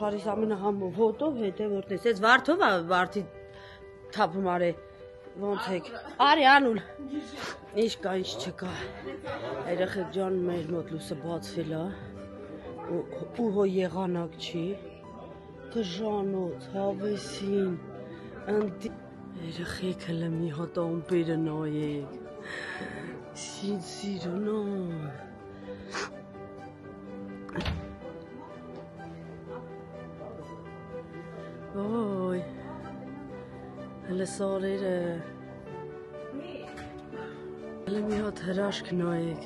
աշխարհիս ամենահամով հոտով հետ է որտես։ Այս վարդով է վարդի թափում արե ոնց եք։ Արի անուլ։ Ինչ կա, ինչ չկա։ Երեխեք ջան, մեր մոտ լույսը բացվել է։ Ու հո եղանակ չի։ Դժանոց, հավեսին։ Երեխեք հələ մի հատ ամպերը նայեք։ Ինչ սիրուն է։ Ոյ, հələ սարերը, հələ մի հատ հրաշք նայեք։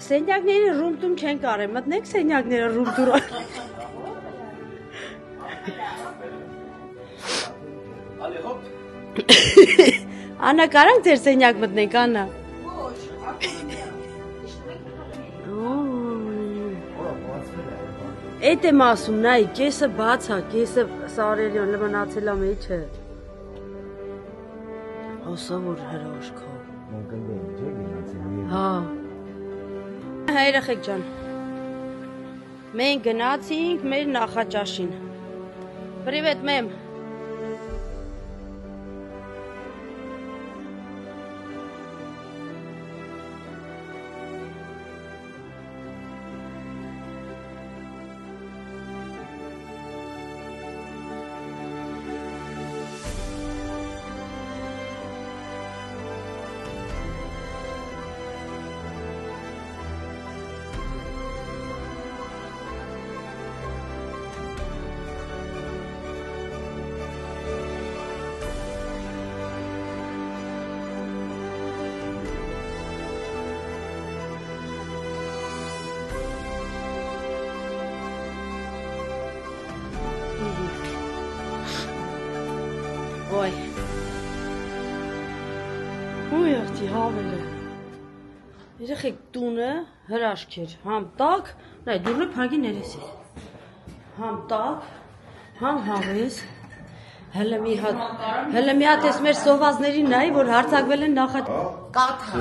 Սենյակները ռումտում չեն կարել, մտնեք սենյակները ռումտուրա։ Աննա, կարանք ձեր սենյակ մտնենք, Աննա։ Էդ եմ ասում, նայ, կեսը բաց է, կեսը սարերի մնացել է մեջը։ Ասա որ հրաշք է։ Հա։ Երեխեք ջան, մենք գնացինք մեր նախաճաշին։ Պրիվետ, մեմ։ Ոյ։ Ուй, աղջի, հավելը։ Երեխեք տունը հրաշք էր, համ տակ, նայ, դուրը փագի ներեսից։ Համ տակ, համ հավես, հələ մի հատ ես մեր սովազներին նայ, որ հարցակվել են նախաճ։ Կաթը։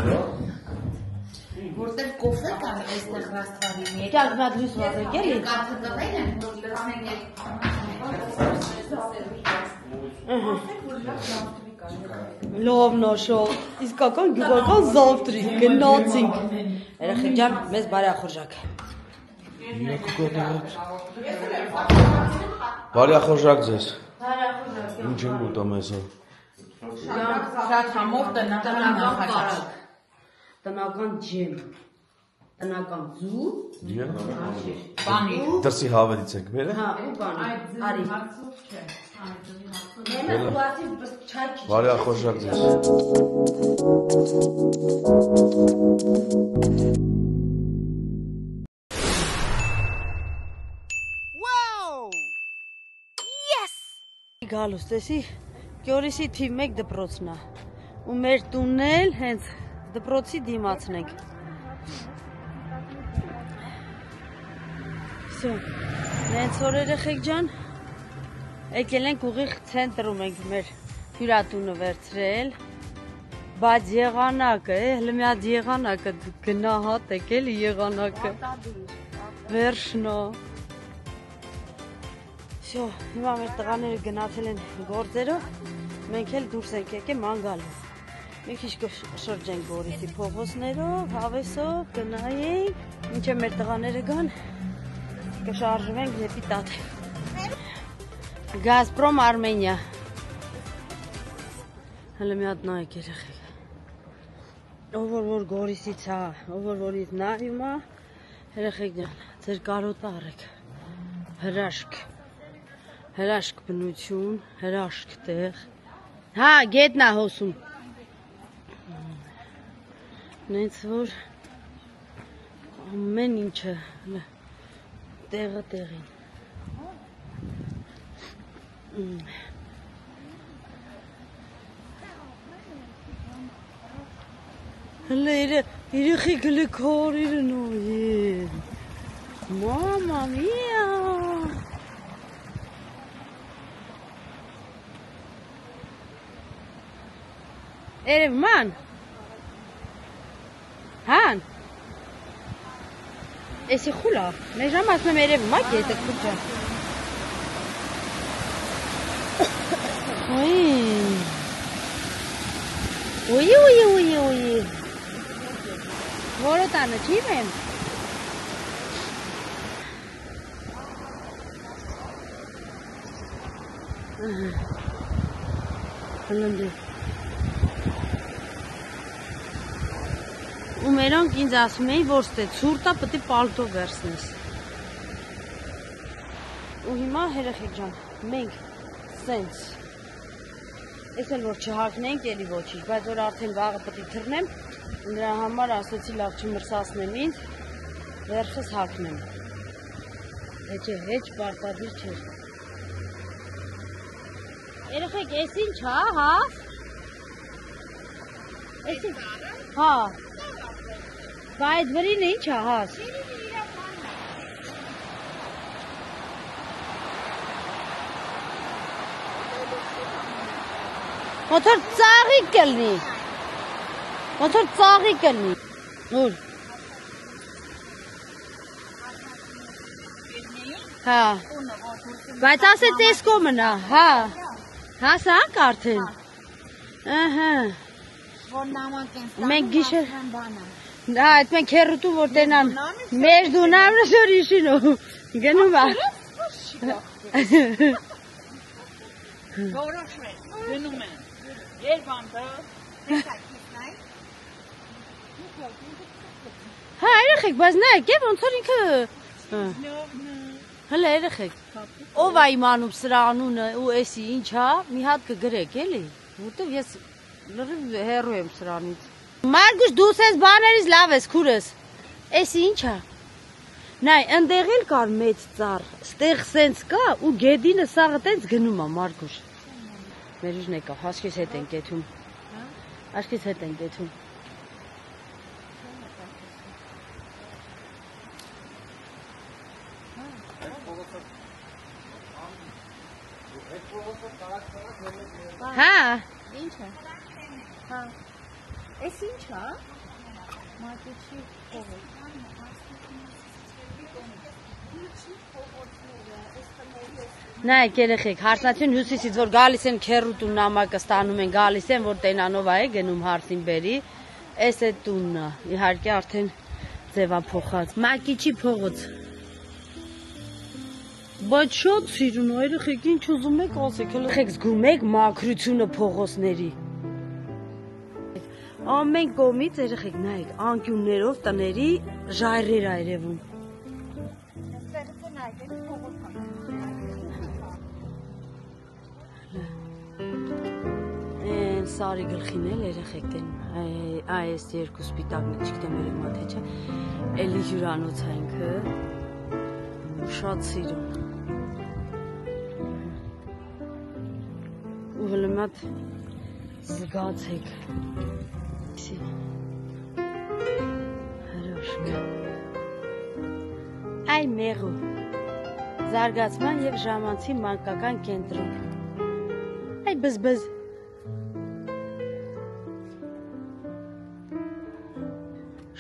Որտեղ կոֆե կար այստեղ ռաստվարի մեջ։ Կյակ մատ լույս վազեք էլի։ Կաթը տվել են, որ լրացնենք Լավ նաշող, իսկական գյուղական զավտրիկ, գնացինք։ Երեխեք ջան, մեզ բարեախորժակ։ Բարեախորժակ ձեզ։ Բարեախորժակ։ Ինչ են գուտա մեզը։ շատ համով տնական նախաճաշ։ Տնական ջեմ, տնական ձու, Բանի։ Դրսի հավելից եք մերը։ հա, ու բանի, արի։ Մենը ու ասի չայ քիչ։ Բարեախորժակ ձեզ։ Գալուս, տեսի, Գյորիսի թիվ 1 դպրոցն է, ու մեր տունն էլ հենց դպրոցի դիմացն ենք։ Всё, նենց որ երեխեք ջան, եկել ենք ուղիղ ցենտրում ենք մեր հյուրատունը վերցրել, բայց եղանակը, հələ մի հատ եղանակը գնահատեք էլի եղանակը։ Վերջնո։ Всё, հիմա մեր տղաները գնացել են գործերով, մենք էլ դուրս ենք եկել ման գալու։ Մի քիչ կշրջենք Գորիսի փողոցներով, հավեսով, գնայենք, մինչև մեր տղաները գան, կշարժվենք դեպի տատ։ Գազպրոմ Արմենիա։ Հələ մի հատ նայեք երեխեք։ Ով որ Գորիսից է, ով որ ինձ նայում է, երեխեք ջան, ձեր կարոտը առեք։ Հրաշք բնություն, հրաշք տեղ։ Հա, գետնա հոսում։ Նենց որ ամեն ինչը տեղը տեղին։ Հələ երեխեք հələ քարերը նայեն։ Մամա միա։ Երևման։ Հան։ Էսի խուլա։ Մեր ժամ ասում եմ երևում, ա գետը քուջա։ Ուի։ Որո տանը չիմ եմ։ Հլնդի։ Ու մերոնք ինձ ասում էին, որ ստե ցուրտա պետք է պալտո վերցնես։ Ու հիմա երեխեք ջան, մենք սենց ես էլ որ չհագնենք էլի ոչինչ, բայց որ արդեն վաղը պետք է թռնեմ, նրա համար ասեցի լավ չմրսացնեմ ինձ, վերջս հագնեմ։ Հեչ պարտադիր չէր։ Երեխեք, էս ինչ հա, հա։ Էս ինչ։ Հա։ Բա այդ վրին ինչ է հաս։ Մոթոր ծաղիկ կլնի։ Ուր։ Հա։ Բայց ասեց ես կոմնա, հա։ Հասանք արդեն։ Ահա։ Որ նամանք են Մենք գիշեր։ Դա այդ մենք հերուտու որ տենան մեր դունամն շորիշինով գնում է։ Որոշվեց, գնում են։ Երբանդը, Հա, երեխեք, բայց նայեք, ոնց որ ինքը հələ երեխեք։ Ով է իմանում սրա անունը ու էսի ինչ հա, մի հատ կգրեք, էլի, որտեվ ես լրիվ հեռու եմ սրանից։ Մարգուշ դու սես բաներից լավ ես քուրս։ Էսի ինչ է։ Նայ, ընդեղ էլ կար մեծ ծառ, ստեղ սենց կա ու գեդինը սաղը տենց գնում է Մարգուշ։ Մեր ուժն եկավ, հաշկիս հետ են կեթում։ Հաշկիս հետ են կեթում։ Հա։ Ինչ է։ Հա։ Էս ինչ է։ Մատիչի փողոց։ Նայեք երեխեք, հարսնացին հյուսիսից որ գալիս են քերուտու նամակը ստանում են, գալիս են որ տենանով է գնում հարսին բերի, էս է տունն է, իհարկե արդեն ձևափոխած, Մակիչի փողոց։ Բայց շատ սիրուն է, երեխեք, ինչ ուզում եք ասեք, երեխեք զգում եք մաքրությունը փողոցների։ Ամեն կողմից երեխեք նայեք, անկյուններով տների ժայռեր է երևում։ Սարի գլխին էլ երեխեք են, այս երկու սպիտակն չգիտեմ երևում թե չէ, էլի հյուրանոց է ինքը, շատ սիրուն։ Ու հլը մատ զգացեք, հրոշկա, այ մեղու, զարգացման և ժամանցի մանկական կենտրոն, այ բզբզ,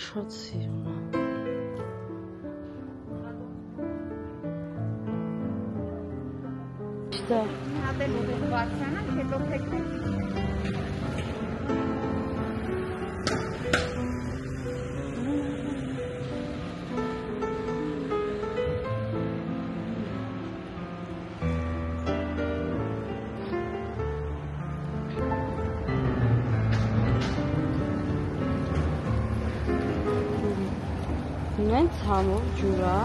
շատ սիրուն է։ Շտա։ Հատել ուղիղ բարձրանանք, հետո թեքնենք։ Նենց համով ջուրա։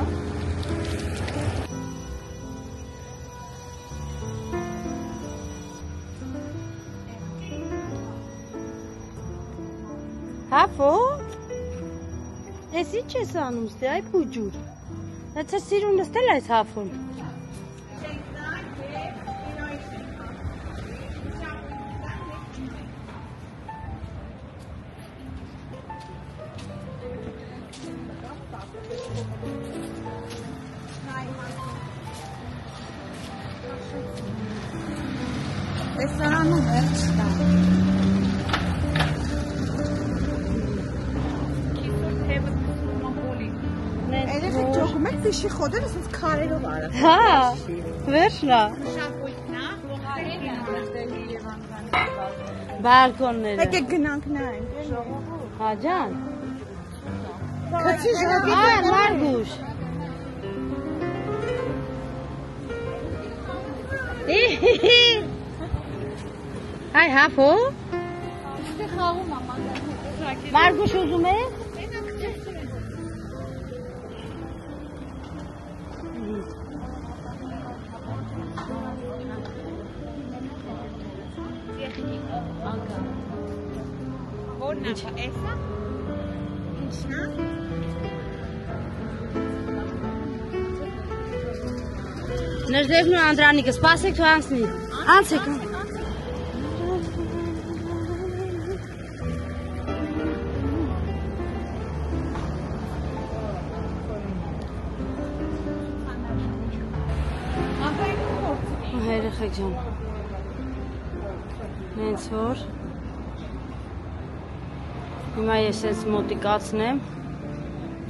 Հապո, ես ինչ ես անում ստե, այ պուջուր, այդ է սիրուն նստել այս հապոն։ Տեսարանում վերջ տա։ ուրիշի խոդերը ասես քարերով արած։ Հա, վերջն է։ Շապույտն է, Բալկոնները։ եկեք գնանք նայենք։ Հա ջան։ Քցի ժողովի Մարգուշ։ Այ հապո։ Այստեղ խաղում է մագազին։ Մարգուշ ուզում է։ Որն է, էսա։ Ինչն է։ Նժդեվն ու Անդրանիկը, սպասեք թող անցնի։ Անցեք։ Երեխեք ջան։ Հենց որ հիմա ես ես մոտիկացնեմ,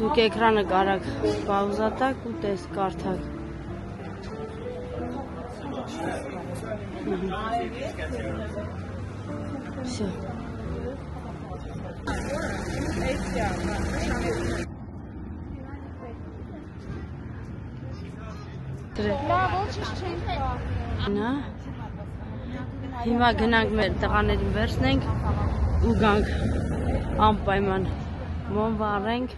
դուք էկրանը կարաք պաուզա տաք ու կարդաք։ Всё։ Լավ, ոչինչ չենք կա։ Նա հիմա գնանք մեր տղաներին վերցնենք ու գանք անպայման մոմ վառենք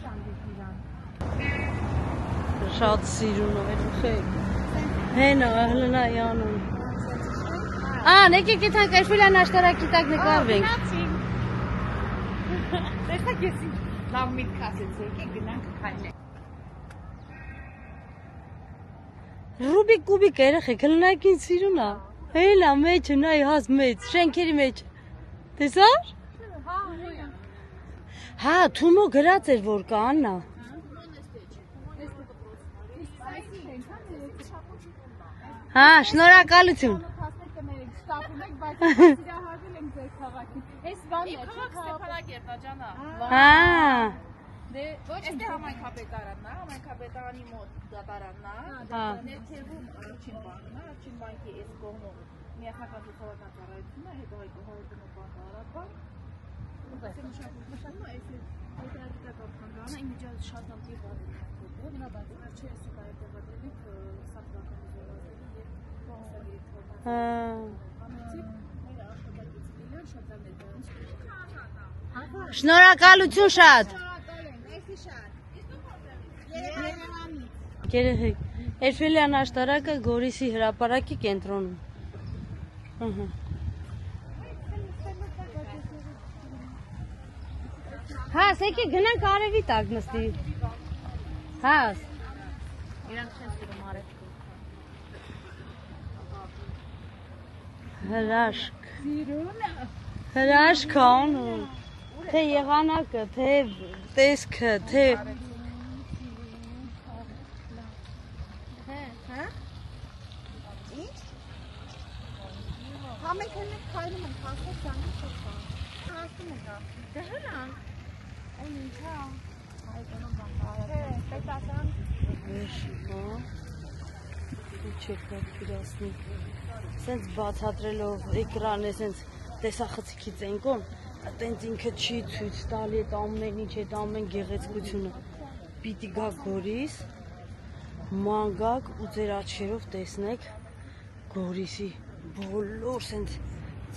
շատ սիրուն երեխեք հենա հլնա յանուն եկեք եթանք Էրֆիլյան աշտարակի տակ նկարվենք Տեսեք ես ինչ լավ միտք ասեցի, եկեք գնանք քայլենք։ Ռուբիկ կուբիկ երեխեք հլնակ ինչ սիրուն է Հելա մեջը նայ հազ մեծ շենքերի մեջ տեսար Հա թումո գրած էր որ կա Աննա Հա շնորհակալություն Հա Դե ոչ էստե համայնքապետարանն է, համայնքապետարանի մոտ դատարանն է, ներքևում առաջին բանն է, առաջին բանկի այս կողմում միասնական ցուցարարական ծառայությունը, հետո հայտնի բանկարարական։ Ուսացի մշակումը այս հետազոտական բանկարանը իմիջիալ շատ ամբի բան է։ Բնաբար չէ սուպեր տեղադրելի սակրական զորազդի եւ կոնսերվատիվ Հա ամեցի մեր աշխատակիցները շատ ներդրած։ Շնորհակալություն շատ Երեխեք, Էրֆիլյան աշտարակը Գորիսի հրապարակի կենտրոնում։ Հաս, եկեք գնանք արևի տակ նստի։ Հաս։ Իրանք չեն սիրում արևը։ Հրաշք։ Հրաշք անում։ Թե եղանակը, թե տեսքը, թե Համենք հենց քայլում ենք, հասած ցանկի չկա։ Հասնում ենք։ Դե հրանք։ Այն ինչա։ Հայտնում բան բարը։ Պետական։ Հա։ Չեք պատկերացնի։ Սենց բացատրելով էկրանը, սենց տեսախցիկից ենքոն, այտենց ինքը չի ցույց տալի այդ ամեն ինչ, այդ ամեն գեղեցկությունը։ Պիտի գա Գորիս, ման գաք ու ձեր աչքերով տեսնեք Գորիսի բոլոր սենց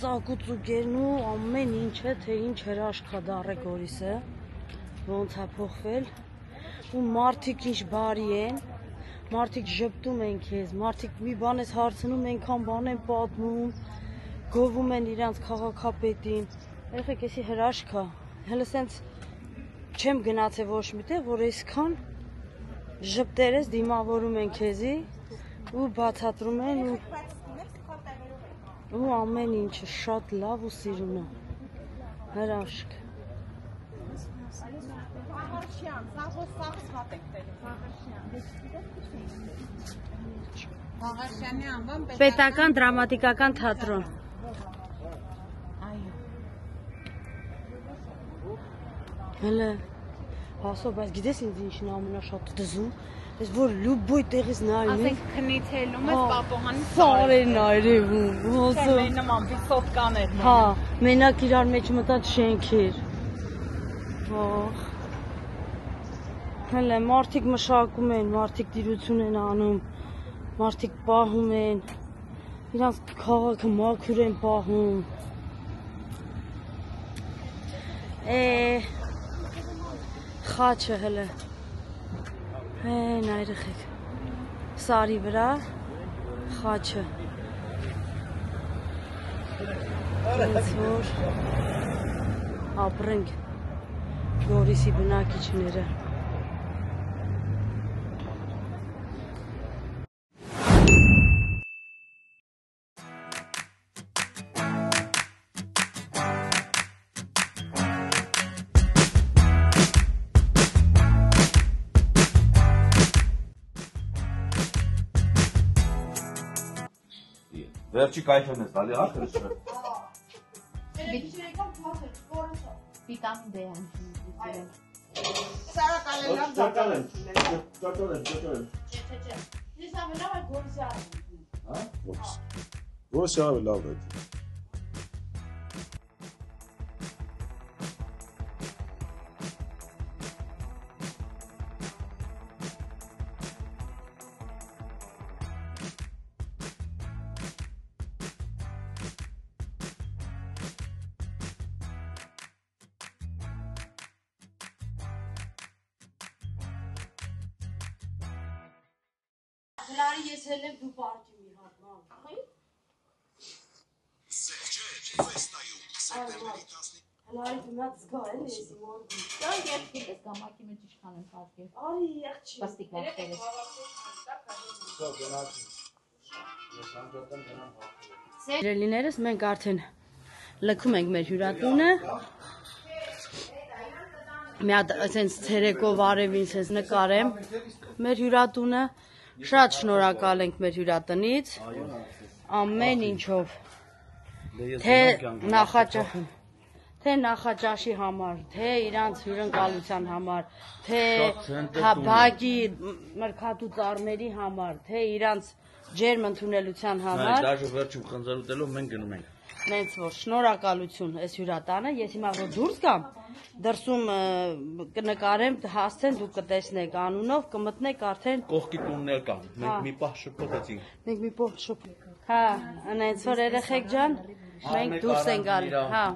ծակուցուկերն ու ամեն ինչը, թե ինչ հրաշք է դառը Գորիսը, ոնց է փոխվել ու մարդիկ ինչ բարի են, մարդիկ ժպտում են քեզ, մարդիկ մի բան ես հարցնում, այնքան բան են պատմում, գովում են իրանց քաղաքապետին, երեխեք էսի հրաշք է, հələ սենց չեմ գնացել ոչ միտեղ, որ այսքան ժպտերես դիմավորում են քեզի ու բացատրում են ու ամեն ինչը շատ լավ ու սիրուն է, հրաշք։ Պետական դրամատիկական թատրոն։ Հələ, հասո, բայց գիտես ինձ ինչն ամենաշատ դզում, Ես որ լուբոյ տեղից նայում ես։ Ասենք քնիթելում ես պապոհանի սարերն այրևում, ոսո։ Մեր նման վիսոտկաներ։ Հա, մենակ իրար մեջ մտած շենքեր։ Ահ։ Հələ մարդիկ մշակում են, մարդիկ դիրություն են անում, մարդիկ պահում են, իրանց քաղաքը մաքուր են պահում։ Խաչը հələ։ Նայրեխեք, սարի վրա խաչը, ոնց որ ապրենք Գորիսի բնակիչները։ Վերջի կայֆն ես, դալի հա քրիշը։ Պիտան դեան։ Սարա կալելան Ճակալեն։ Ես ամենավ այդ գորսի արում։ Հա? Որս յավ լավ է։ Հլարի ես հել եմ դու պարդի մի հատ, ման։ Հլարի դու մատ զգա էլ ես իմ որդի։ Դա երբ գիտես գամակի մեջ իշխան են խաղկել։ Արի եղջի։ Պաստիկ վախտերես։ Սիրելիներս մենք արդեն լքում ենք մեր հյուրատունը։ Մի հատ այսպես ցերեկով արևին ցես նկարեմ մեր հյուրատունը։ Շատ շնորհակալ ենք մեր հյուրատնից ամեն ինչով։ Թե նախաճաշի համար, թե իրանց հյուրընկալության համար, թե բակի մրգատու ծառների համար, թե իրանց ջերմ ընդունելության համար։ Դաժե վերջում խնձորուտելով մենք գնում ենք։ Նենց որ շնորհակալություն այս հյուրատանը, ես հիմա որ դուրս գամ, դրսում կնկարեմ, հասցեն դուք կտեսնեք անունով, կմտնեք արդեն Կողքի տունն էլ կա։ Մենք մի պահ շփոթեցինք։ Մենք մի փոքր շփոթ։ Հա, նենց որ երեխեք ջան, մենք դուրս ենք գալի։ Հա,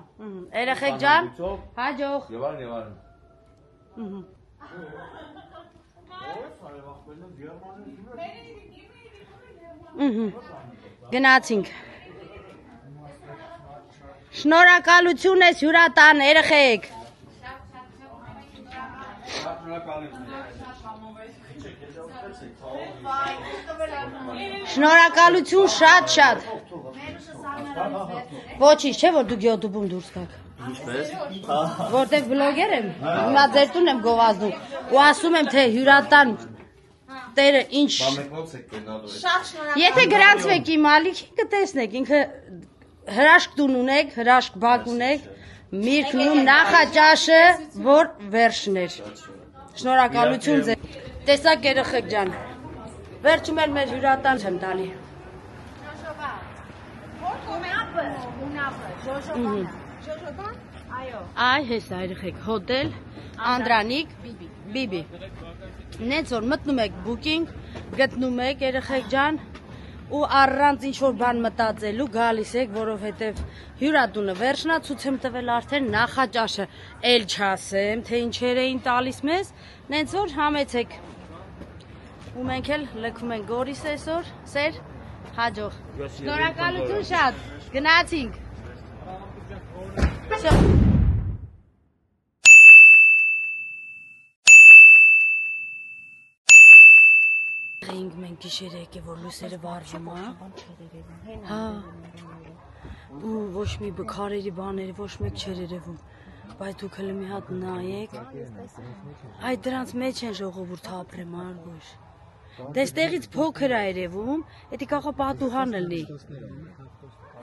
երեխեք ջան, հաջող։ Եվ այլն։ Գնացինք։ Շնորհակալություն ես հյուրատան, երեխեք։ Շնորհակալություն շատ։ Ոչինչ, չէ՞ որ դուք YouTube-ում դուրս գաք։ Ինչպես։ Որտեղ բլոգեր եմ, հիմա ձեր տուն եմ գովազդում ու ասում եմ թե հյուրատան տերը ինչ։ Մենք ոնց եք գնալու։ Եթե գրանցվեք իմ ալիքին կտեսնեք, ինքը հրաշք տուն ունեք, հրաշք բակ ունեք, միրգնում նախաճաշը, որ վերջներ։ Շնորհակալություն ձեզ։ Տեսակ երեխեք ջան։ Վերջում էլ մեր հյուրատան եմ տալի։ Այ հես երեխեք, հոտել Անդրանիկ Բիբի։ Նենց որ մտնում եք booking, գտնում եք երեխեք ջան ու առանց ինչ որ բան մտածելու գալիս եք, որովհետև հյուրատունը վերջնա, ցույց եմ տվել արդեն նախաճաշը, էլ չասեմ, թե ինչեր էին տալիս մեզ, նենց որ համեցեք։ Ու մենք էլ լքում ենք Գորիս այսօր, սեր, հաջող։ Շնորհակալություն շատ, գնացինք։ Ենք մենք գիշեր եկե որ լույսերը վառվում է։ Հա։ Ու ոչ մի բքարերի բաների ոչ մեկ չէր երևում։ Բայց դուք հələ մի հատ նայեք։ Այդ դրանց մեջ են ժողովուրդը ապրեմ արգոշ։ Դեստեղից փոքր է երևում, էդի կախա պատուհան լինի։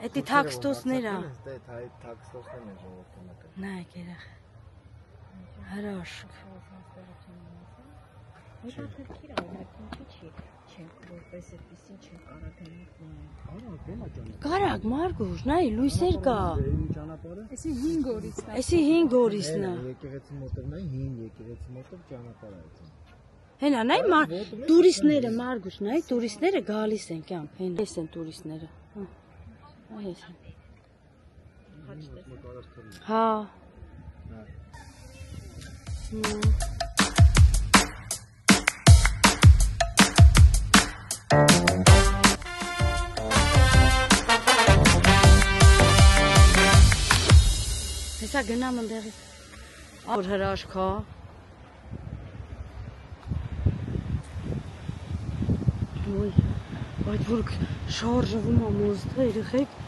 Էդի թաքստոսներ է։ Նայեք երեխա։ Հրաշք։ Հետաքրքիր է, օրինակ ինչի՞ չենք որպես այդպեսին չենք կարող գնալ։ Արա, գնա ջան։ Կարակ Մարգուշ, նայ լույսեր կա։ Ճանապարհը։ Էսի 5 օրից նա։ Էսի 5 օրիսն է։ Եկեղեցի մոտով նայ, հին եկեղեցի մոտով ճանապարհ է այդ։ Հենա նայ տուրիստները Մարգուշ, նայ տուրիստները գալիս են կյանք, հեն էս են տուրիստները։ Այս են։ Հա։ Հեսա գնամ ընդեղի։ Որ հրաշքա։ Ոյ, այդ որ շարժվում է մոստը, երեխեք,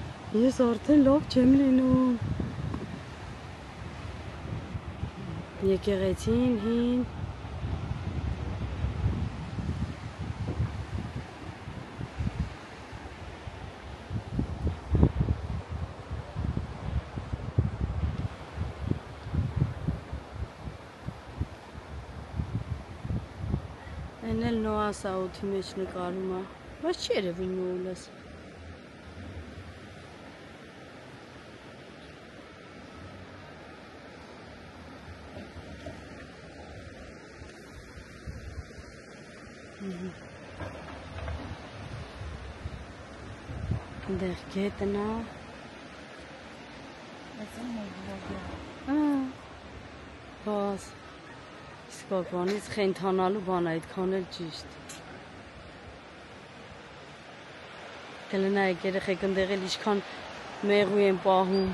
ես արդեն լավ չեմ լինում։ Եկեղեցին հին։ Են էլ Նոա Սաութի մեջ նկարում է, բայց չի երևում նույնս։ Դեր գետն է։ Բաս։ Իսկականից խենթանալու բան այդքան էլ ճիշտ։ Կլնայեք երեխեք ընդեղ էլ ինչքան մեղու են պահում։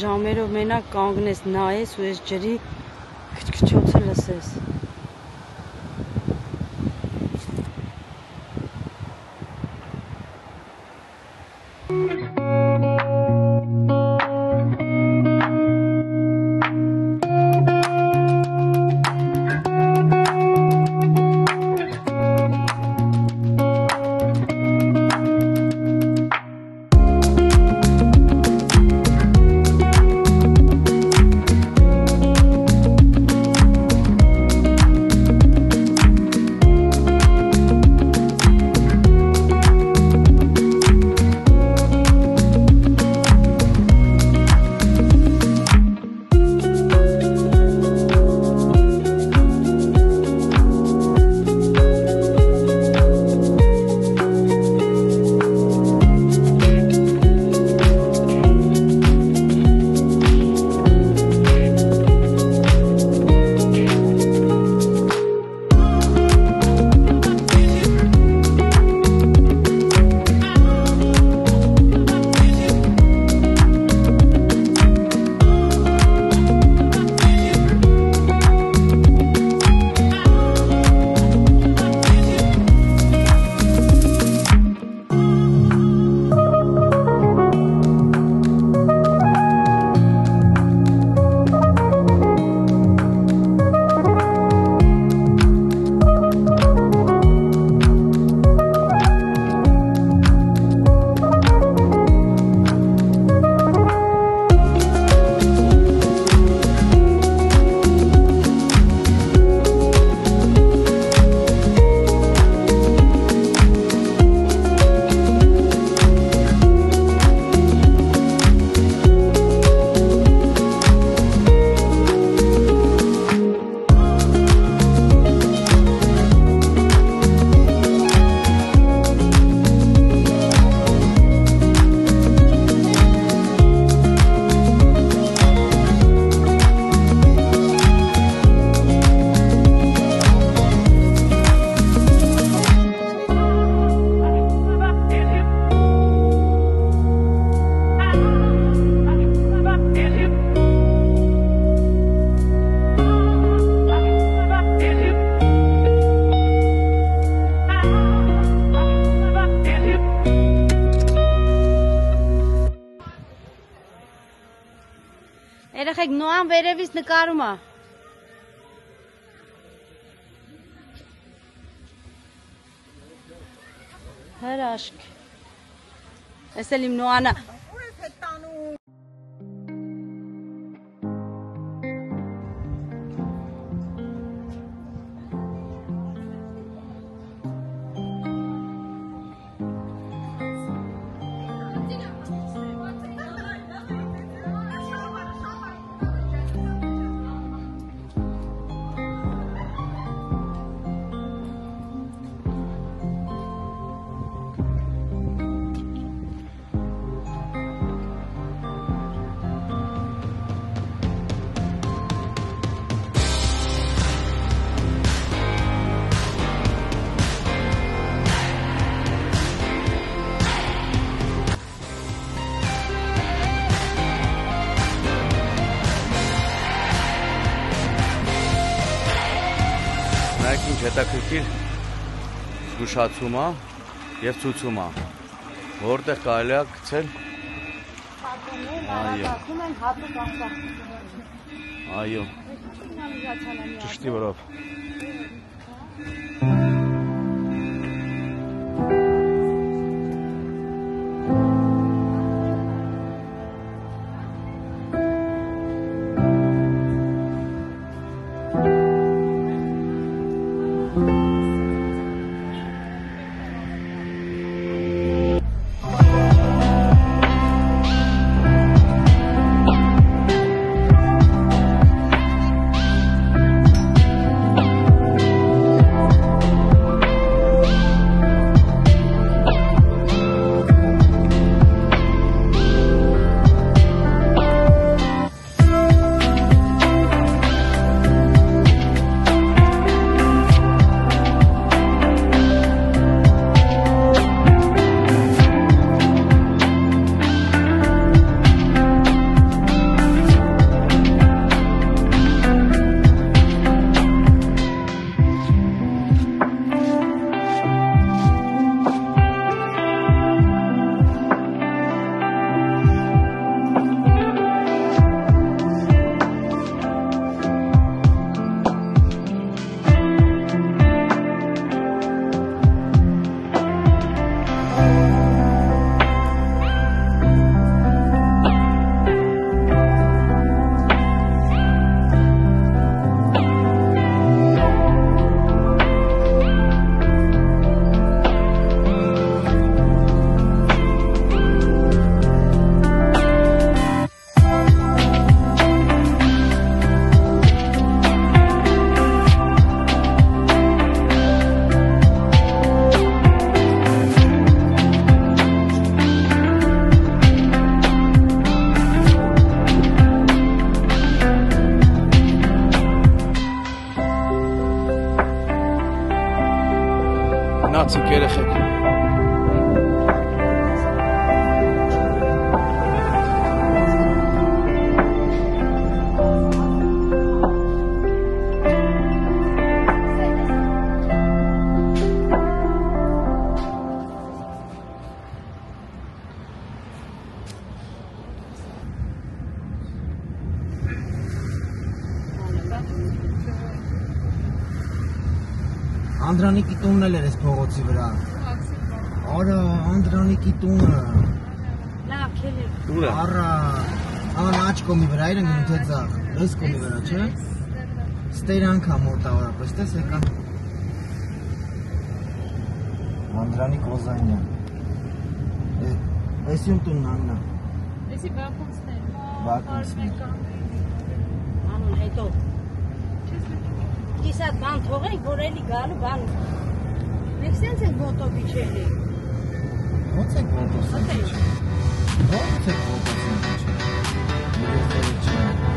Ժամերով մենակ կանգնես նայես ու ես ջրի քչքչոցը լսես։ Երեխեք Նոան վերևից նկարում է։ Հրաշք։ Էս էլ իմ Նոանը։ Նայեք ինչ հետաքրքիր զգուշացում է եւ ցուցում է, որտեղ կարելի է գցել Ակում են հատուկ աղբակում։ այո, ճշտի վրով։ Գնացինք երեխեք։ Անդրանիկի տունն էլ էր այս փողոցի վրա։ Արա, Անդրանիկի տունը։ Լավ, քելի։ Ուր է։ Արա, ան աչ կոմի վրա էր ընկնում թե ձախ։ Այս կոմի վրա, չէ՞։ Ստերանքա մոտավորապես, տես եկա։ Անդրանիկ Օզանյան։ Այսին տունն աննա։ Էսի բակումցն է։ Բակումցն է։ Անուն հետո։ Իսկ այդ բան թողենք, որ էլի գալու բան։ Մենք սենց ենք ոտով իջելի։ Ո՞նց եք ոտով սենց իջել։ Ո՞նց եք ոտով սենց իջել։ Միրեխերը չեն։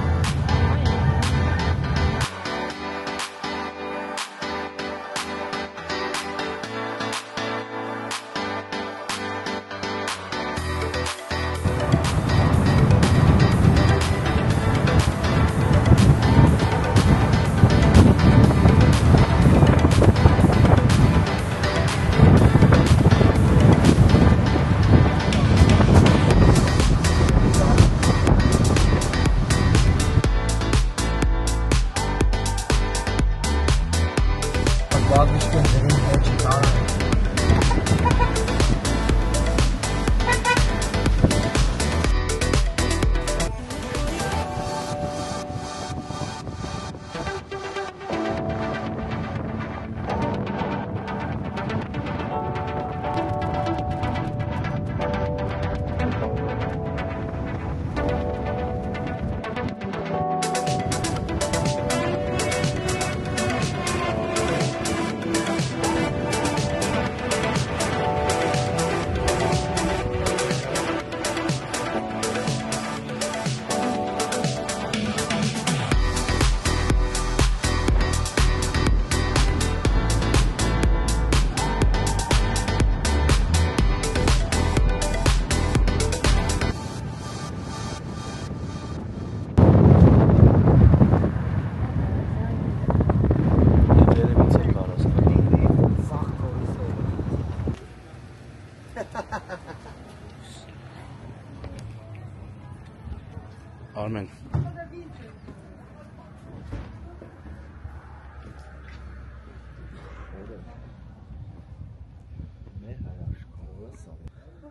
Արմեն։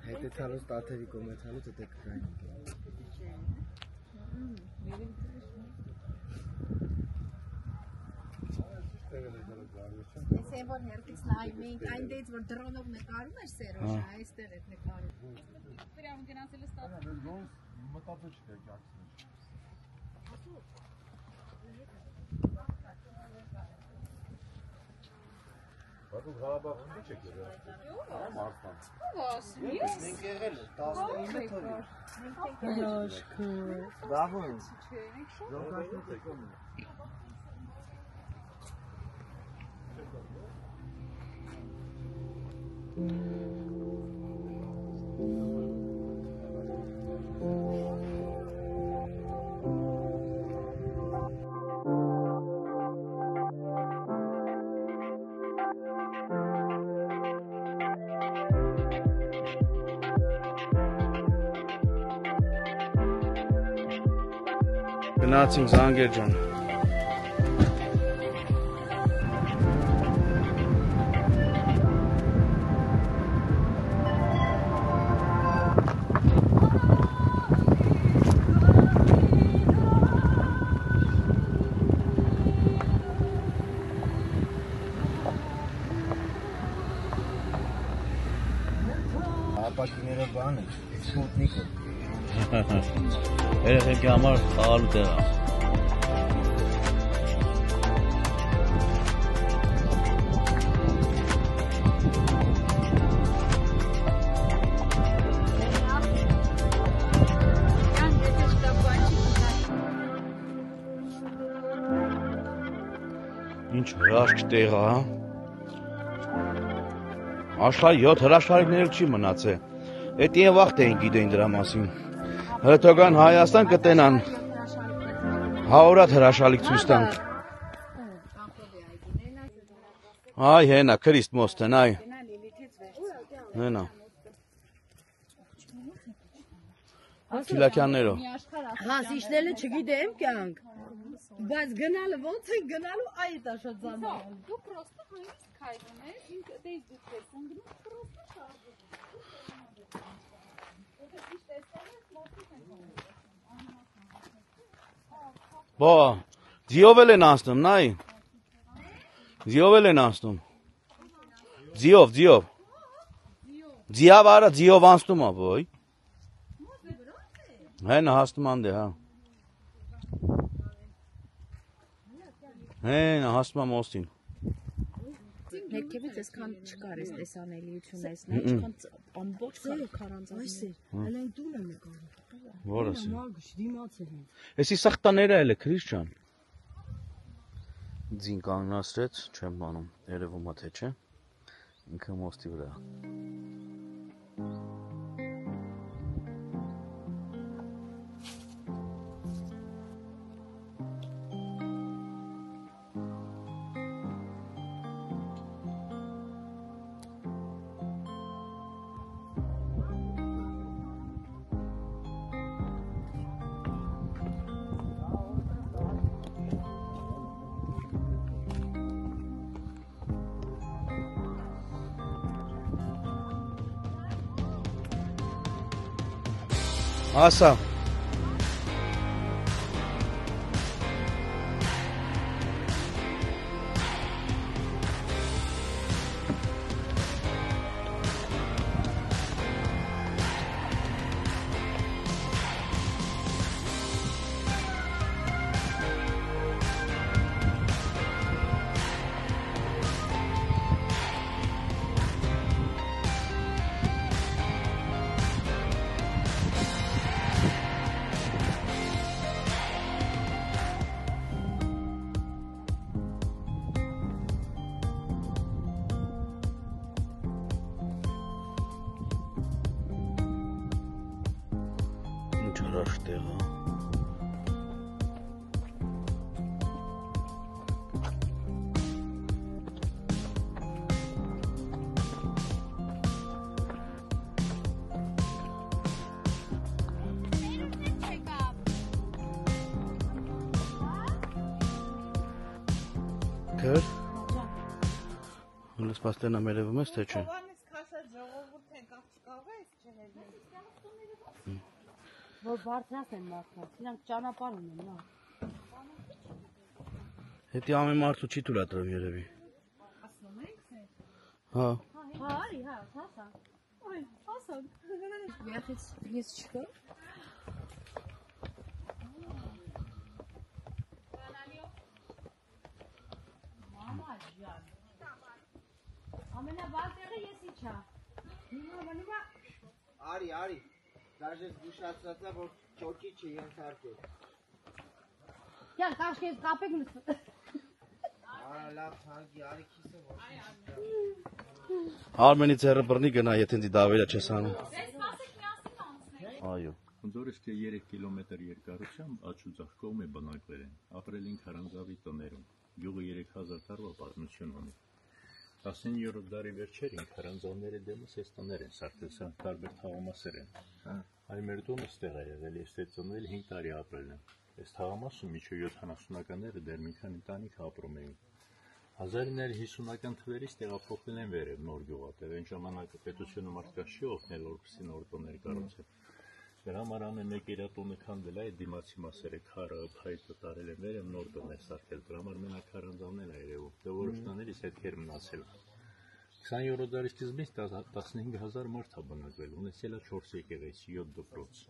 Հետեցալուց տաթևի կոմեցալուց էտե կգային Ես եմ որ հերքից նայում էինք այնտեղից որ դրոնով նկարում էր Սերոժը, այստեղ էր նկարում։ Прямо գնացել է ստացվում։ Մտածել չկա ջաքսին։ Բացու Ղարաբաղում ինչ եք եղել։ Մարսան։ Ո՞ս։ Ես Մենք եղել է 19 թվականին։ Հրաշքը։ Բրավո ինձ։ Գնացինք Զանգեր ջան։ Ապակիները բան է, սպուտնիկը։ Երեխեքի համար խաղալու տեղ է։ Ինչ հրաշք տեղ է, հա։ Աշխարհի 7 հրաշքներ չի մնացել։ Էդ այն վաղտ էին գիտեին դրա մասին։ Հրթոգան Հայաստան կտենան հավորատ հրաշալիք ցույց տանք։ Այ հենա Քրիստ մոստն այ։ Հենա։ Ֆիլակյաններով։ Հասիշները չգիտեմ կյանք։ Բայց գնալը ոնց է գնալու այդ աշածանը։ դու պրոստը հույս քայլում ես, ինք դեից դու ես ընկնում պրոստը շարժում։ Բա, ձիով էլ են անցնում, նայ։ Ձիով էլ են անցնում։ Ձիով։ Ձիավ արա ձիով անցնում է, ոյ։ Հենա հասնում անդե, հա։ Հենա հասնում է մոստին։ Ներքևից այսքան չկար այս տեսանելիությունը, այսքան ամբողջ քարանձավներ։ Այլ այն տուն է նկարում։ Որս։ Մագուշ դիմացել են։ Էսի սախտաները էլ է Քրիստիան։ Ձին կանգնացրեց, չեմ բանում, երևում է թե չէ։ Ինքը մոստի վրա։ Ասա։ Հրաշք տեղ է։ Քր։ Հենց պաստենա մերևում ես թե չէ։ Հովանես քաշած ժողովուրդ են կաղ չկաղ է չհերնի։ Որ բարձրաս են մարդկանց, իրանք ճանապարհ ունեն, նա։ Հետի ամեն մարդու չի թույլատրում երևի։ Ասում եք։ Հա։ Հա, արի, հա, հասա։ Այ, ասան։ Երեխից ես չկա։ Մամա ջան։ Ամենաբարձրը ես իջա։ Նույնա Արի, դաժե զգուշացածա, որ չոքի չի ենթարկել։ Յան, կաշկեից կապեք նստը։ Արա լավ հանգի, արի քիսը ոչ։ Արմենի ձեռը բռնի գնա, եթե ինձ դավերը չես անում։ Այո։ Խնձորը 3 կիլոմետր երկարությամբ աչուձախ կողմ է բնակվել են, ապրել են քարանձավի տներում, գյուղը 3000 տարվա պատմություն ունի։ 19-րդ դարի վերջերին քարանձավները դեմս այս տներ են սարքել, սրանք տարբեր թաղամասեր են։ Այ մեր տունը ստեղ է եղել, ես ծնվել 5 տարի ապրել եմ։ Այս թաղամասում միջև 70-ականները դեռ մի քանի ընտանիք ապրում էին։ 1950-ական թվերից տեղափոխվել են վերև նոր գյուղատեղ, այն ժամանակ պետությունը մարդկանց չի օգնել, որպեսզի նոր տներ կառուցեն։ Դրա համար ամեն մեկ իր տունը քանդել է, այդ դիմացի մասերը քարը, փայտը տարել են վերև նոր տներ սարքել, դրա համար մենակ քարանձավներ է երևում, դե որոշ տներից հետքեր մնացել։ 20-րդ դարի սկզբից 15000 մարդ է բնակվել, ունեցել է 4 եկեղեցի, 7 դպրոց։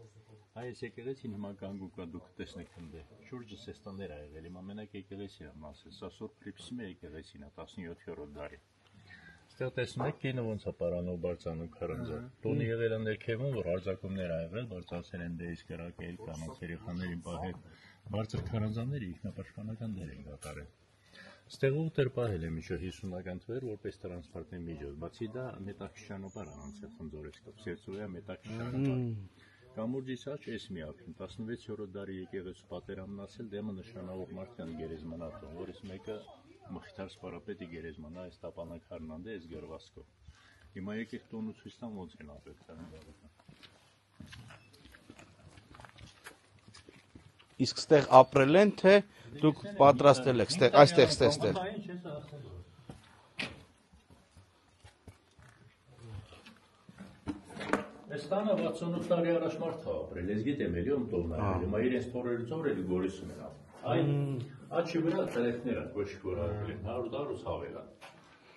Այս եկեղեցին հիմա գանգուկ կա, դուք տեսնեք հնդե, շուրջը այս տներ է եղել, հիմա մենակ եկեղեցին է մնացել, սա Սուրբ Փրիփսիմե եկեղեցին է 17-րդ դարի։ Ստեղ տեսնում եք կինը ոնց է պարանով բարձանում քարանձավ։ Տոնի եղել է ներքևում, որ արձակումներ ա եղել, բարձրացել են դեից կրակել, կանանց երեխաներին պահել, բարձր քարանձավները ինքնապաշտպանական դեր են կատարել։ Ստեղ ուտեր պահել է մինչև 50-ական թվեր որպես տրանսպորտի միջոց, բացի դա մետաքսիանոպար անցել Խնձորից Սերծուվա մետաքսիանոպար։ Կամուրջից աջ էս մի ափին 16-րդ դարի եկեղեցու պատերազմն ասել դեմը նշանավոր մարդկան գերեզմանատուն, որից մեկը Մխիթար Սպարապետի գերեզմանա այս տապանակարն անդե այս գերվասկով։ Հիմա եկեք տոնը ցույց տամ ոնց են ապրել քարանձավը։ Իսկ ստեղ ապրել են, թե դուք պատրաստել եք ստեղ, այստեղ։ Այս տանը 68 տարի առաջ մարդ է ապրել, ես գիտեմ էլի ում տոնն է, հիմա իրենց տորերից օրերի Գորիսում են ապրել։ Այն աչի վրա ծրեքներ են, ոչ որ ապրել են, 100 տարուց ավել է։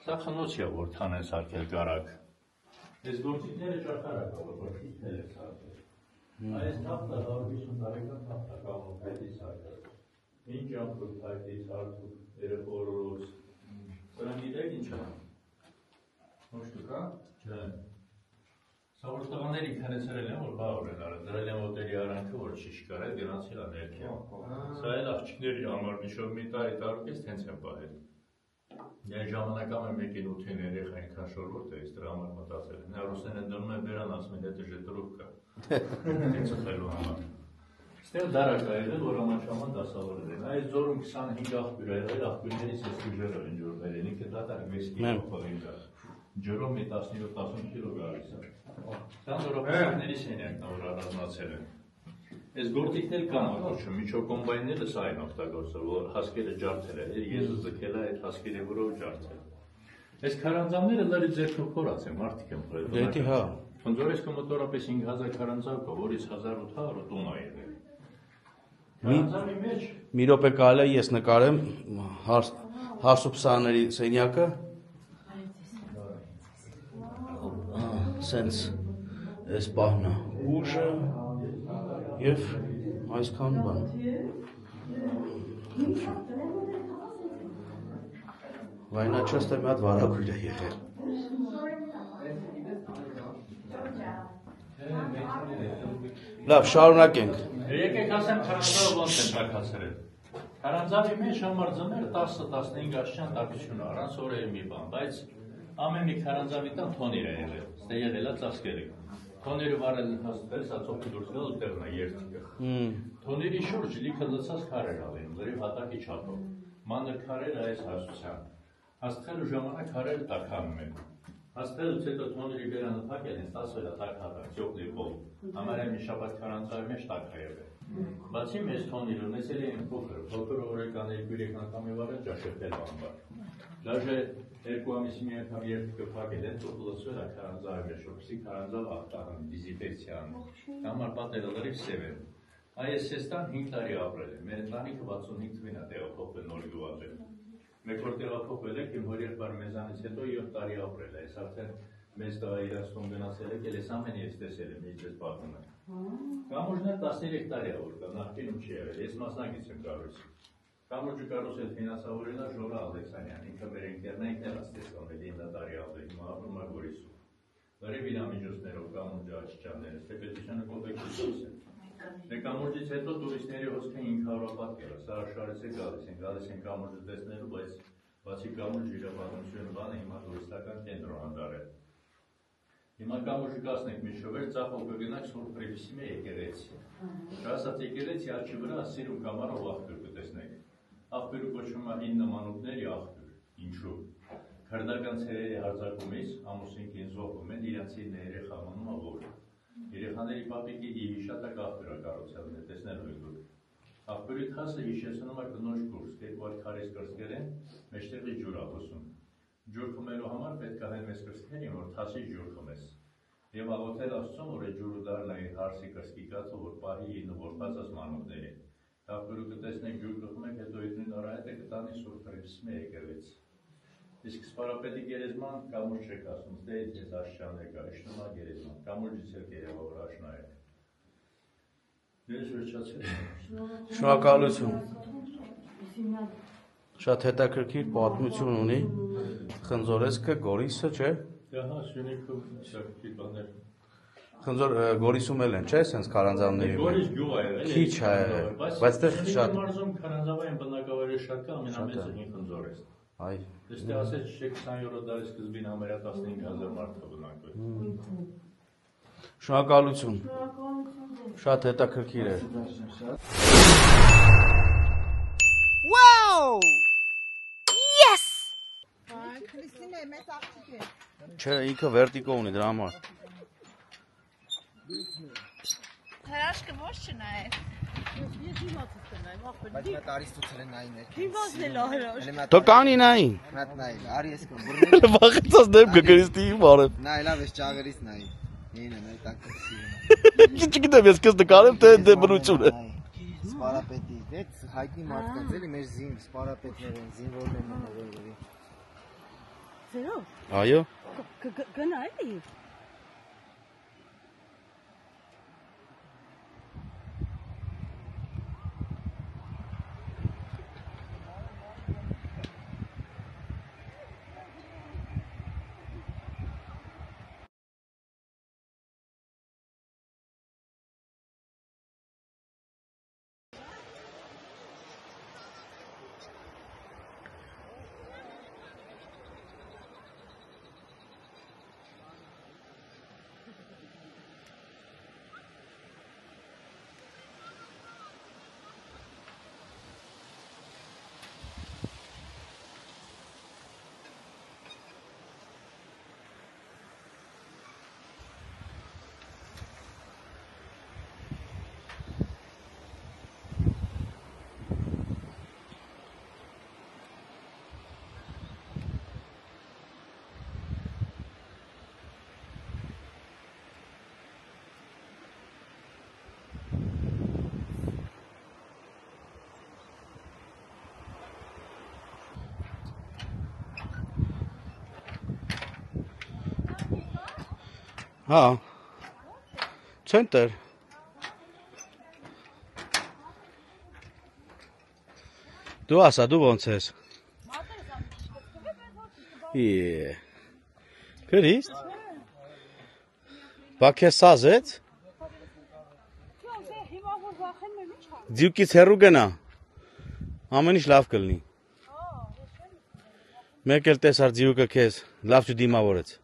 Սա խնոց է, որ թան են սարքել կարակ։ Այս գործիքները ճարտարակ է, որ քիթել է սարքել։ Այս թափը 150 տարեկան թափ է կամով հայտի սարքել։ Ինչ ամփոփ հայտի սարքում, երեխորոս։ Սրանք իրեք ինչ է։ Ոչ դուք, չէ։ Սա որ տղաների քնեցրել են, որ բաղր են արել, դրել են ոտերի արանքը, որ չի շկարել, գնացել են ներքև։ Սա էլ աղջիկների համար միշով մի տարի տարուկես տենց են պահել։ Այն ժամանակամը մեկին ութին երեխա այնքան շորվորդ է, ես դրա համար մտածել են։ Նա ռուսներեն դնում են բերան, ասում են հետը ժետրուկ կա։ Հենց խելու համար։ Ստեղ դարակ է եղել, որ ամանչաման դասավորել են։ Այս ձորում 25 աղբյուր է եղել, աղբյուրներից ես ուժերը են ջորվել են, ինքը դատարկ 6 կիլո փողին կա։ Ջրում մի 17-18 կիլո գալիս է։ Սա նորապետների սենյակն որ առանձնացել են։ Այս գործիքներ կան առողջում, միջով կոմբայնները սա են օգտագործել, որ հասկերը ջարդել է, եզը ձգել է այդ հասկերի վրով ջարդել։ Այս քարանձավները լրի ձերքով փորած են, մարդիկ են փորել։ Դե հա։ Խնձորես կմոտորապես 5000 քարանձավ կա, որից 1800 տուն է եղել։ Քարանձավի մեջ Մի րոպե կարելի է ես նկարեմ հարսուփսաների սենյակը։ Սենց այս բանն է, ուժը եւ այսքան բան։ Վայնաչոստը մի հատ վարագույր է եղել։ Լավ, շարունակենք։ Եկեք ասեմ քարանձավը ոնց են տակացրել։ Քարանձավի մեջ համար ձմերը 10-15 աշճան տաքություն առանց օրերի մի բան, բայց ամեն մի քարանձավի տան թոնիր է եղել, ստե եղել է ծածկերը։ Թոները վարել են հաստատել, սա ծոպի դուրս գալ տեղն է երթիկը։ Թոների շուրջ լիքը լցած քարեր ալեն, լրիվ հատակի չափով։ Մանր քարերը այս հասության։ Հաստատելու ժամանակ քարերը տաքանում են։ Հաստատելուց հետո թոների բերանը փակել են, ստացվել է տաքահատակ, ճոկլի խոլ։ Ամենայն մի շաբաթ քարանձավի մեջ տաք է եղել։ Բացի մեծ թոնիր ունեցել էին փոքր օրեկաների 3 անգամի վարը ճաշել ամբար։ Դաժե 2 ամիսի մի անգամ երբ կփակել են, ծուխլոցվել է քարանձավը, շոպսի քարանձավ ախտարան, դիզինֆեկցիան, համար պատերը լրիվ սև են։ Այս Սեստան 5 տարի ապրել է, մեր ընտանիքը 65 թվին է տեղափոխվել նոր գյուղաձև։ Մեկ որ տեղափոխվել եք, իմ հորեղբայրը մեզանից հետո 7 տարի ապրել է, այս արդեն մեծ տղա իրացում գնացել եք, ես ամեն ես տեսել եմ, ես պատմում եմ։ Կամուրջն է 13 տարի է որ կա, նախկինում չի եղել, ես մասնակից եմ կառույցի։ Կամուրջը կառուցել ֆինանսավորել է Ժորա Ալեքսանյան, ինքը մեր ընկերն է, ինքն էլ ստեսել 9 տարի ապրել, հիմա ապրում է Գորիսում։ Լրիվ իրամիջոցներով կամուրջը աչիչանները, թե պետությունը կողմեք չսոսել։ Դե կամուրջից հետո տուրիստների հոսքը 500 պատկեր է, Սարաշարից է գալիս են կամուրջը տեսնելու, բայց բացի կամուրջը իր պատմությունը բանը հիմա տուրիստական կենտրոն անդարել։ Հիմա կամուրջը կասնենք մի շովեր, ծախով կգնաք Սուրբ Պրևիսիմե եկեղեցի։ Ասած եկեղեցի արջի վրա սիրում կամարով աղբյուր կտեսնեք։ Աղբյուրը կոչվում է 9 մանուկների աղբյուր, ինչու։ Քրդական ցերերի հարձակումից ամուսինքին զոհվում են, իրացին երեխա մնում է որ։ Երեխաների պապիկի հիշատակ աղբյուր է կառուցել, տեսնելու եք դուք։ Աղբյուրի թասը հիշեցնում է կնոջ կուրս, 2 քարից կրծքեր են, մեջտեղի ջուր է հոսում։ Ջուր խմելու համար պետք է հենց մեծ կրծքներին, որ թասի ջուր խմես։ Եվ աղոթել Աստծուն, որ այդ ջուրը դառնա իր հարսի կրծքի կաթը, որ պահի նվորվածած մանուկներին։ Աղբյուրը կտեսնեք ջուր կխմեք, հետո այդ նույն առայետը կտանի Սուրբ Պրևիսիմե եկեղեցի։ Իսկ Սպարապետի գերեզման կամուրջ չեք ասում, դեից ես աշճաններ կա, իշնում է գերեզման, կամուրջից էլ կերևա որ աշնայել։ Դες վերջացել։ Շնորհակալություն։ Շատ հետաքրքիր պատմություն ունի Խնձորեսկը, Գորիսը, չէ՞։ Ահա, Սյունիքում շարքի բաներ։ Խնձոր Գորիսում էլ են, չէ՞, sense քարանձավների։ Գորիս գյուղ է եղել։ Քիչ է, բայց դեռ շատ մարզում քարանձավային բնակավայրը շատ կա, ամենամեծը Խնձոր է։ Այ։ Դստե ասեց, չէ 20-րդ դարի սկզբին համարյա 15000 մարդ բնակվել։ Շնորհակալություն։ Շատ հետաքրքիր է։ Wow! Yes! Քրիստինե, մեծ աղջիկ է։ Չէ, ինքը վերտիկո ունի դրա համար։ Հրաշքը ոչ չնայել։ Ես իմացած կնայեմ, ախպեր։ Բայց մա տարից ցուցել են նայներ։ Իմացն էլ ահրաշ։ Դո կանի նայի։ Մատ նայել, արի ես կոմ։ Վախեցած դեպք կգրիստի մարը։ Նայլավ ես ճաղերից նայի։ Ինը նայ տակսի։ Չգիտեմ, ես քեզ նկարեմ թե դե բնություն է։ Սպարապետի, այդ հայտնի մարդկանց էլի մեր զին սպարապետներ են, զինվորներն են ովերի։ Ձերով։ Այո։ Գնա էլի։ Հա։ Ցենտր։ Դու ասա, դու ոնց ես։ Է։ Քրիստ։ Բաքե սազեց։ Ձյուկից հեռու գնա։ Ամեն ինչ լավ կլինի։ Մեկ էլ տեսար ձյուկը քեզ, լավ չդիմավորեց։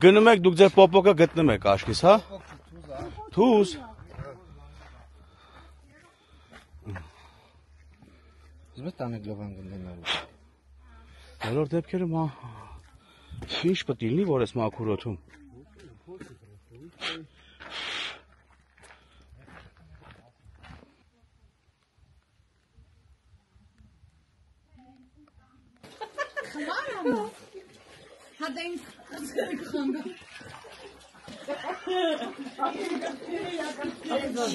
Գնում եք դուք ձեր պոպոկը գտնում եք աչքիս, հա? Թուզ։ Զմետ տանեք լովան գնդենալու։ Բոլոր դեպքերում ինչ պետք է լինի, որ ես մաքուր օդում։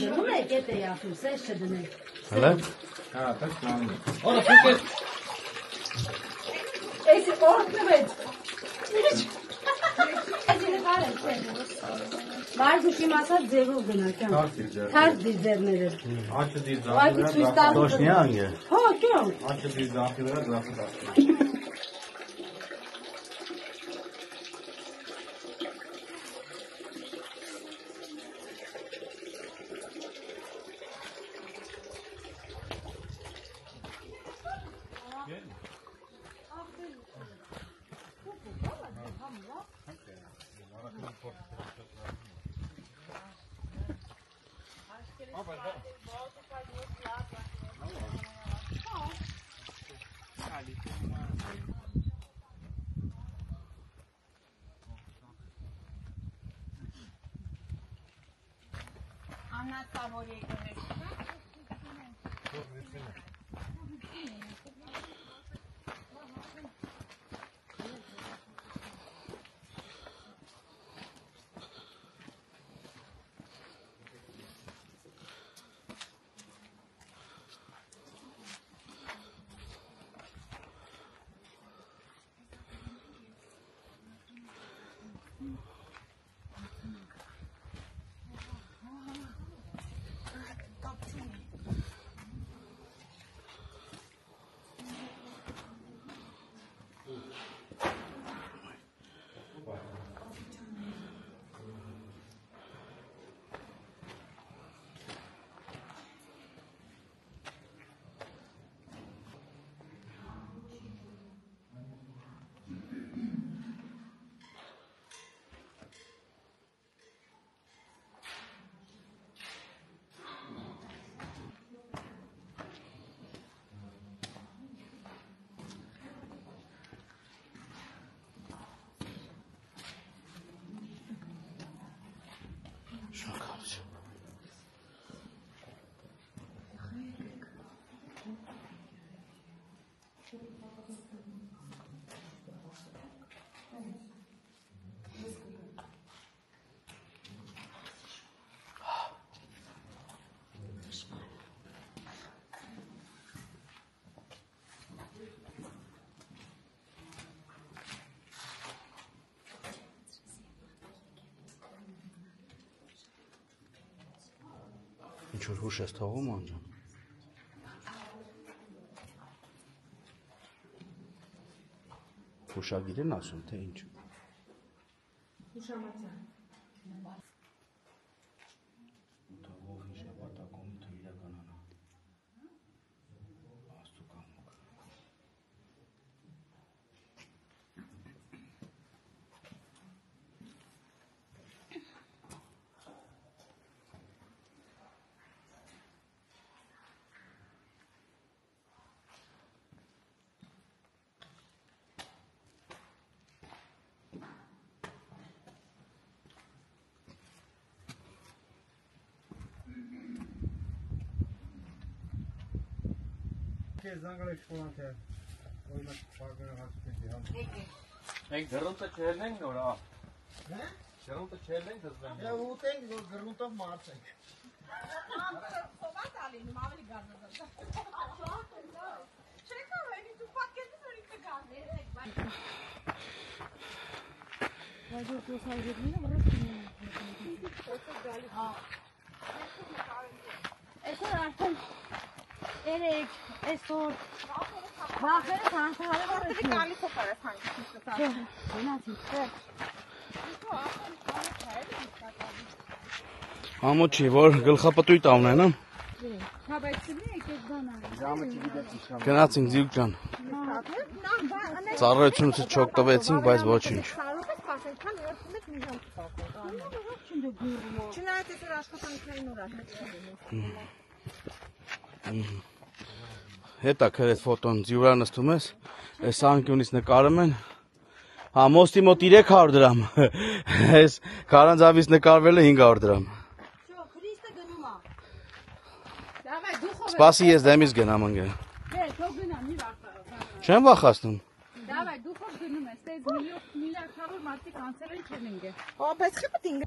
Դնում եք էտ է ասում, սես չդնեք։ Հələ։ Հա, տես նանում։ Էսի օրտնվեց։ Վարգուշի մասած ձևով գնակ, թարդ դիզերները։ Աչը դիր Այդի ցույց տալու։ Դոշնի անգե։ Հո, կյոն։ Աչը դիր զախի վրա զախի դաշ։ Ինչ-որ հուշ ես թողում անջան։ Հուշագիր են ասում, թե ինչ։ Հուշամատյան։ Թողով ինչ նպատակում թե իրականանա։ Աստու կամոք։ Զանգալի շկոլան թե օրինակ բարգերը հացուկետի համ։ Մենք գրունտը չելնենք նորա։ Հե? Գրունտը չելնենք դզվենք։ Եվ ուտենք որ գրունտով մարցենք։ Սովատ ալին, ավելի գազը։ Չեկա, էլի դու պակետից որ ինքը գազը։ Բայց դու սայժետները վրացին։ Այսօր արդեն երեք, այսօր վախերը թանթարը Որտե գալիս է կարես հանգիստ։ գնացի։ Համո չի, որ գլխապտույտ անեն, հա։ Հա, բայց չլի եկեք բանա։ Ժամը չգիտես ինչ։ Գնացինք Զիուկ ջան։ Ծառայությունից չօգտվեցինք, բայց ոչինչ։ Չնայած այսօր աշխատանքային օր է։ Հետա քրետ ֆոտոն ձյուրա նստում ես, այս անկյունից նկարում են։ Հա, մոստի մոտ 300 դրամ։ Այս քարանձավից նկարվել է 500 դրամ։ Սպասի ես դեմից գնամ ընկեր։ Չեմ վախացնում։ Դավայ, դու խոր գնում ես, տես միլիարդավոր մարդիկ անցել են չեն ինգե։ Ա, բայց խիպտ ինգե։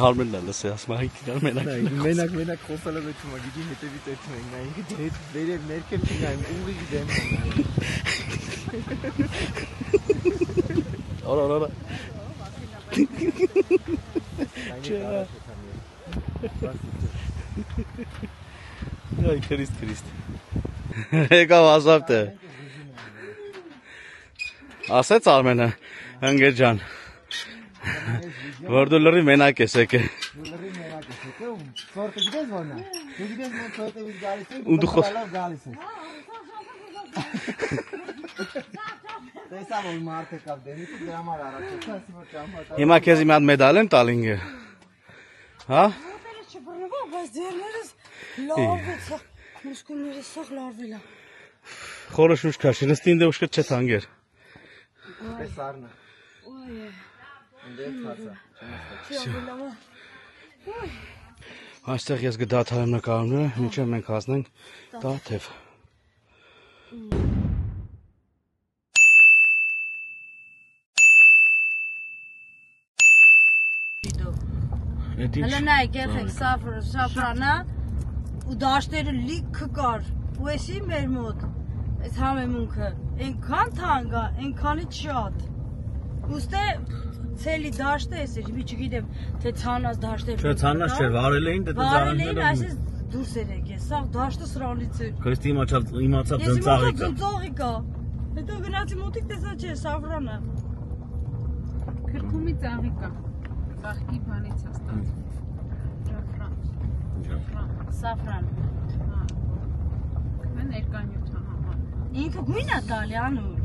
Հարմենն է լսի, ասում է ինքն Մենակ խոսալը վեցում է, գիտի հետևից էթում ենք, նա ինքը դետ վերև ներքև չի նայում, ուղիղ դեմ Արա Այ Քրիստ Եկավ ազատ է Ասեց Արմենը ընկեր ջան Որ դու լրի մենակ ես եկել Լրի մենակ ես եկել, սորտը գիտես որն է, դու գիտես մենք հետևից գալիս ենք, ու դու խոսալով գալիս ես Տեսա որ մարդ եկավ դեմից, դրա համար առաջ եկա, ասի որ ճամփա Հիմա քեզ մի հատ մեդալ եմ տալ ինգը Հա Ոտելը չբռնվող, բայց ձերներս լավ է, մուսկուլներս սաղ լարվել է Խորը շուշ քաշի, նստին դե ուշկը չետ անգեր Պես արնը Ընդեղ հացա, Այստեղ ես գդաթարեմ նկարումները, մինչև մենք հասնենք Տաթև Հələ նայք երխեք սաֆրանա ու դաշտերը լիքը կար ու էսի մեր մոտ այս համեմունքը ենքան թանգա, ենքանից շատ ուստե ցելի դաշտը ես էր, մի չգիտեմ թե ցանած դաշտեր Չէ ցանած չէ, վարել էին դե վարել էին, այսպես դուրս էր եկել, սաղ դաշտը սրանից էր Քրիստի իմացավ ձնծաղի կա հետո գնացի մոտիկ տեսա չէ, սաֆրանը Քրքումի ծաղի կա Բախկի բանից հաստատ Սաֆրան Կվեն երկանյութան համար Ինքը գույն է տալի անուր